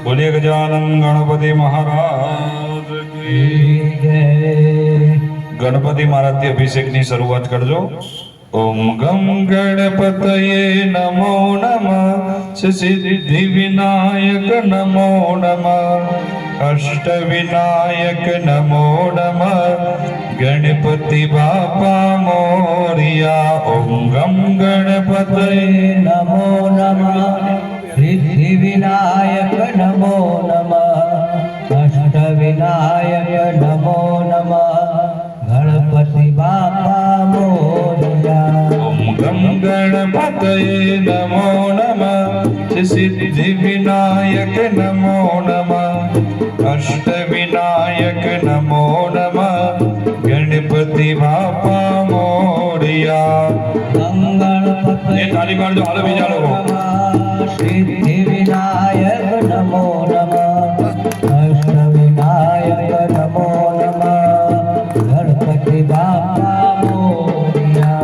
बोलिए गजानन गणपति महाराज की जय। गणपति महाराज की अभिषेक की शुरुआत कर दो। ओम गम गणपतये नमो नमः सिद्धि विनायक नमो नमः अष्ट विनायक नमो नमः गणपति बापा मोरिया। ओम गम गणपतये नमो नमः सिद्धि विनायक नमो नमः अष्ट विनायक नमो नमः गणपति बापा मोरिया। ओम गम गणपतये नमो नमः सिद्धि विनायक नमो नमः अष्ट विनायक नमो नमः गणपति बापा मोरिया। ये ताली मार दो, हालो बीजा लोगों। सिद्धि विनायक नमो नमः अष्ट विनायक नमो नमः गणपति बापा मोरिया।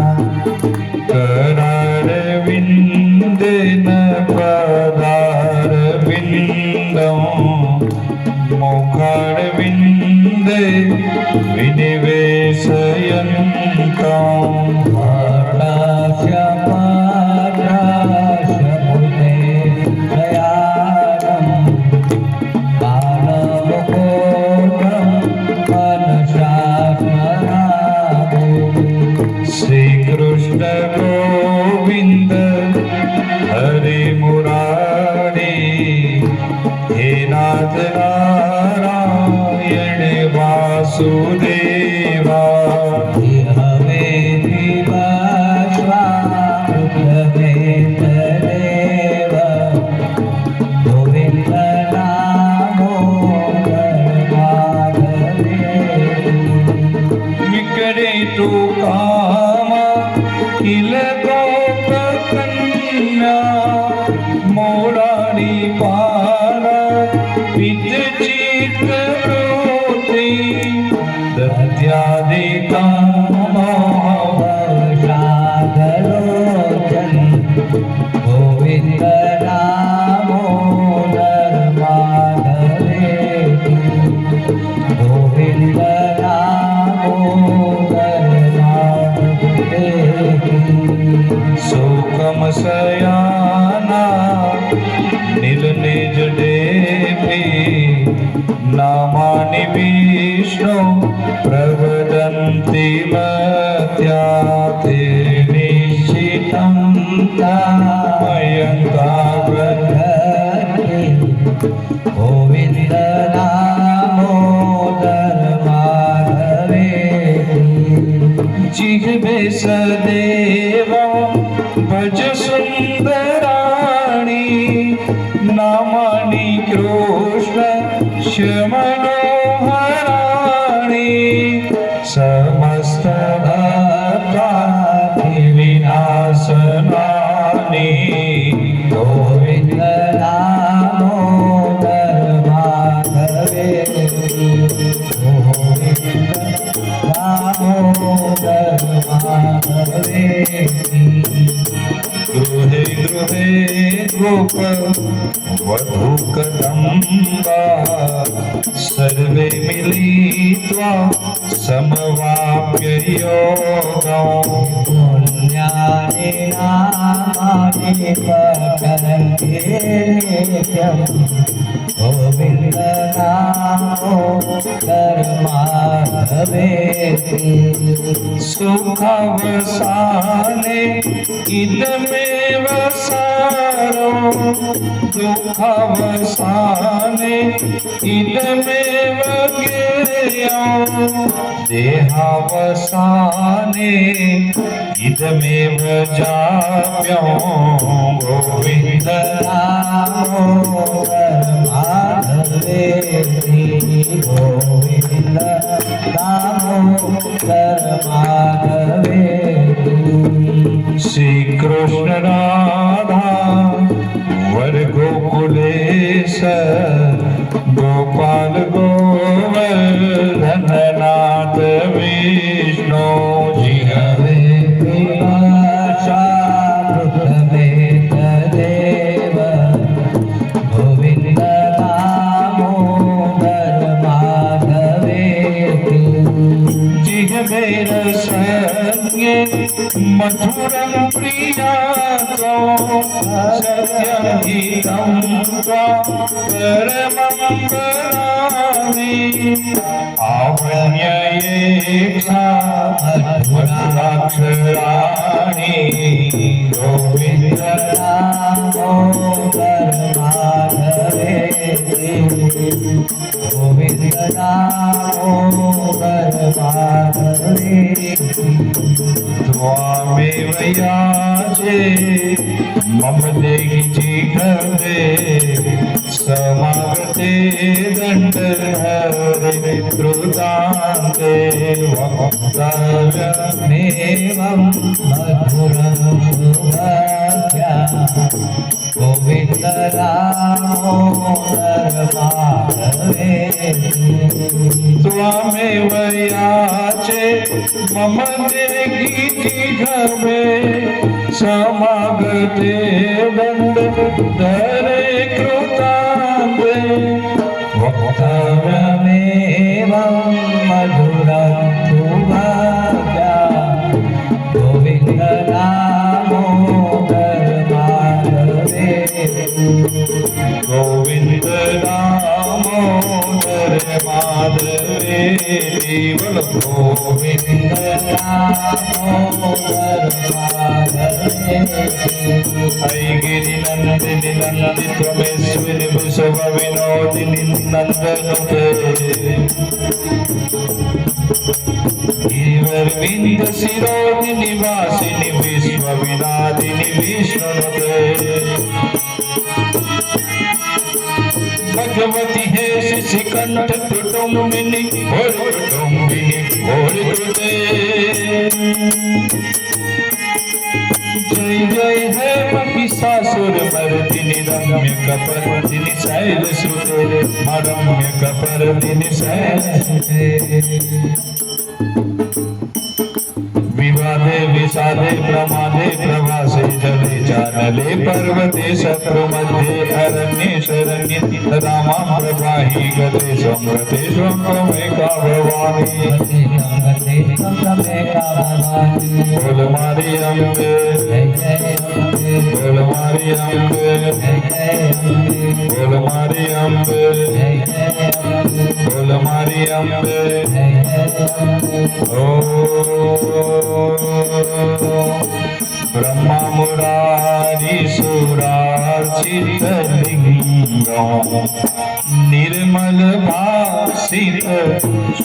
करार विंदेन पदार विंदं मोकार विंदे विनिवेशयन्तं श्री कृष्ण गोविंद हरे मुरारी हे नाथ नारायण वासुदेवा। मिकरे तू काम किल गोप कन्या मोरारी पारा पित चित रोती दत्यादि गोविंद दामोदर माधवे गोविंद दामोदर माधवे सुखम सयाना नील निज देवी नामानि विष्णु प्रवदन्ति मत्याते निश्चितं तामयङ्कावधति गोविंद दामोदर माधवे जिह्वे सदेव भज सुन्दराणि नामानि कृष्ण श्यमनोहराणि समस्त भक्तानि विनाशनानि गोविंद दामोदर माधवे गोविंद दामोदर माधवे गृहे गृहे गोप वधू कदम्बा सर्वे मिलित्वा समवाप्य योगम् पुण्यानि नामानि पठन्ते नित्यं गोविन्द दामोदर माधवे सुखावसाने इदमेव सारो दुःखावसाने इदमेव ज्ञेयम् देहावसाने इदमेव जाप्यं गोविन्द दामोदर माधवे गोविन्द दामोदर माधवे श्री कृष्ण राधा वर गोकुलेश गोपाल गोवर्धननाथ विष्णु जी हवे पिपासा मृतमेतदेव गोविन्द मधुरं प्रियातो सत्यहितं परमं वदामि आवण्ययेषा मधुराक्षराणि गोविन्द दामोदर माधवे गोविन्द दामोदर माधवे त्वामेव याचे मम देहि जिघ्रे समागते दण्डहरे कृतान्ते वक्तव्यमेवं मधुरं सुभद्रा गोविन्द दामोदर माधवे त्वामेव याचे मम देहि जिघ्रे समागते दण्डहरे कृतान्ते वक्तव्यमेवं मधुरं सुभद्रा गोविन्द दामोदर माधवे गोविन्द दामोदर माधवे बोलो गोविन्द दामोदर माधवे हरि गिरि नन्दिनि नन्दिनि त्वमेश्वरि वृषभ विनोदिनि नन्दनुते गिरिवर्विन्द शिरोदिनि वासिनि विश्वविनादिनि विष्णुनुते भगवती हे शिशिकंठ कुटुम्बिनी कृते जय जय हे महिषासुर मर्दिनि रम्य कपर्दिनि शैलसुते रम्य कपर्दिनि शैलसुते विवादे विषादे प्रमादे प्रवासे जले चानले पर्वते शत्रु मध्ये अरण्ये शरण्ये तदा मां प्रवाहि गते समृते स्वमेका भवानी बोल मारी अम्बे बोल मारी अम्बे बोल मारी अम्बे बोल मारी अम्बे ओ ब्रह्मा मुरारी सुरार्चितलिङ्गं निर्मल भासित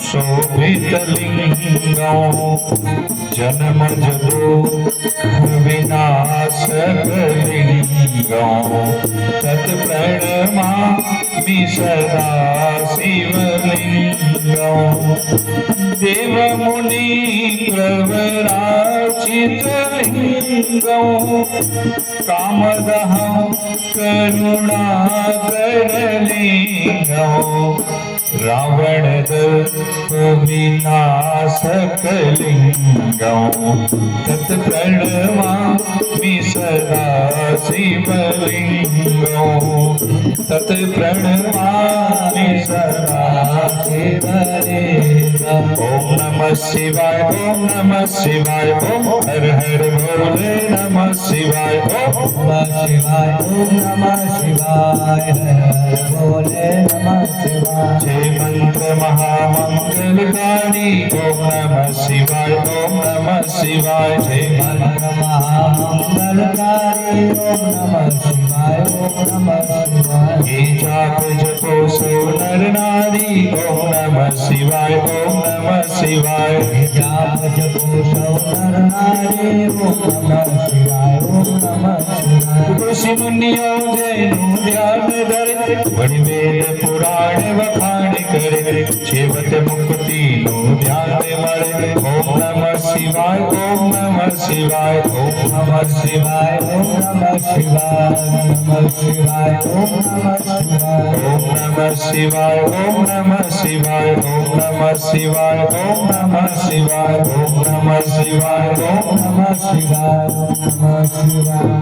शोभितलिङ्गं जन्म दुःख विनाशकलिङ्गं तत्प्रणमामि सदा शिवलिङ्गं देवमुनि प्रवराचितलिङ्गं कामदहं करुणाकरलिङ्गं रावणदर्पविनाशकलिङ्गं तत्प्रणमामि सदा शिवलिङ्गं तत्प्रणमामि सदा शिवलिङ्गम् ॐ नमः शिवाय ॐ नमः शिवाय ॐ हर हर भोले नमः शिवाय ॐ नमः शिवाय ॐ नमः शिवाय हर हर भोले नमः शिवाय जय मंत्र महामंगलकारी ॐ नमः शिवाय ॐ नमः शिवाय जय मंत्र महामंगलकारी ॐ नमः शिवाय ॐ नमः शिवाय ये जाप जपो सो नर नारी ॐ नमः शिवाय ॐ नमः शिवाय जाप जपो सो नर नारी ॐ नमः शिवाय ॐ नमः शिवाय ऋषि मुनियों जैनु ध्यान धरे बड़ी वेद पुराण वखाण करे जीवत मुक्ति नो ध्यान मरे ॐ नमः शिवाय ॐ नमः शिवाय ॐ नमः शिवाय ॐ नमः शिवाय नमः शिवाय ॐ नमः शिवाय ॐ नमः शिवाय ॐ नमः शिवाय ॐ नमः शिवाय ॐ नमः शिवाय ॐ नमः शिवाय ॐ नमः शिवाय